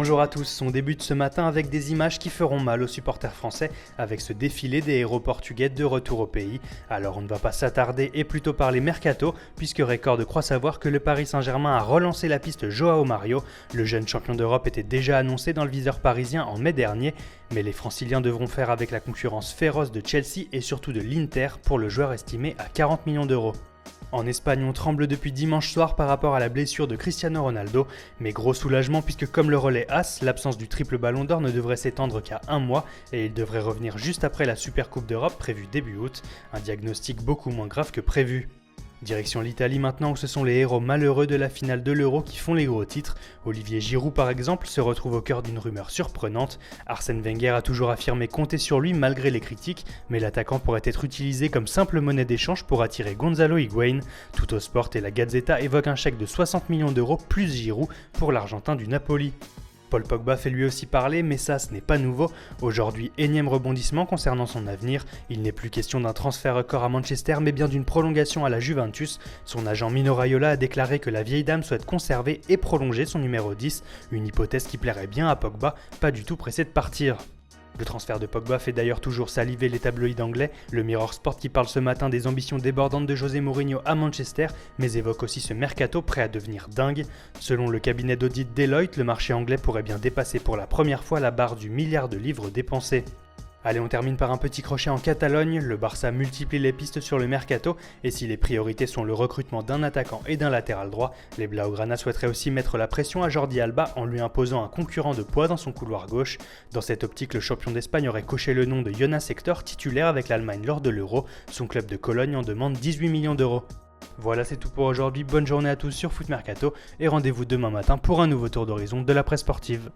Bonjour à tous, on débute ce matin avec des images qui feront mal aux supporters français avec ce défilé des héros portugais de retour au pays. Alors on ne va pas s'attarder et plutôt parler mercato puisque Record croit savoir que le Paris Saint-Germain a relancé la piste Joao Mario. Le jeune champion d'Europe était déjà annoncé dans le viseur parisien en mai dernier, mais les franciliens devront faire avec la concurrence féroce de Chelsea et surtout de l'Inter pour le joueur estimé à 40 millions d'euros. En Espagne, on tremble depuis dimanche soir par rapport à la blessure de Cristiano Ronaldo, mais gros soulagement puisque comme le relais As, l'absence du triple ballon d'or ne devrait s'étendre qu'à un mois et il devrait revenir juste après la Super Coupe d'Europe prévue début août, un diagnostic beaucoup moins grave que prévu. Direction l'Italie maintenant où ce sont les héros malheureux de la finale de l'Euro qui font les gros titres. Olivier Giroud par exemple se retrouve au cœur d'une rumeur surprenante. Arsène Wenger a toujours affirmé compter sur lui malgré les critiques, mais l'attaquant pourrait être utilisé comme simple monnaie d'échange pour attirer Gonzalo Higuaín. Tuttosport et la Gazzetta évoquent un chèque de 60 millions d'euros plus Giroud pour l'Argentin du Napoli. Paul Pogba fait lui aussi parler, mais ça ce n'est pas nouveau. Aujourd'hui, énième rebondissement concernant son avenir. Il n'est plus question d'un transfert record à Manchester, mais bien d'une prolongation à la Juventus. Son agent Mino Raiola a déclaré que la vieille dame souhaite conserver et prolonger son numéro 10, une hypothèse qui plairait bien à Pogba, pas du tout pressé de partir. Le transfert de Pogba fait d'ailleurs toujours saliver les tabloïds anglais, le Mirror Sport qui parle ce matin des ambitions débordantes de José Mourinho à Manchester, mais évoque aussi ce mercato prêt à devenir dingue. Selon le cabinet d'audit Deloitte, le marché anglais pourrait bien dépasser pour la première fois la barre du milliard de livres dépensés. Allez, on termine par un petit crochet en Catalogne. Le Barça multiplie les pistes sur le mercato et si les priorités sont le recrutement d'un attaquant et d'un latéral droit, les Blaugrana souhaiteraient aussi mettre la pression à Jordi Alba en lui imposant un concurrent de poids dans son couloir gauche. Dans cette optique, le champion d'Espagne aurait coché le nom de Jonas Hector, titulaire avec l'Allemagne lors de l'Euro. Son club de Cologne en demande 18 millions d'euros. Voilà, c'est tout pour aujourd'hui. Bonne journée à tous sur Foot Mercato et rendez-vous demain matin pour un nouveau tour d'horizon de la presse sportive.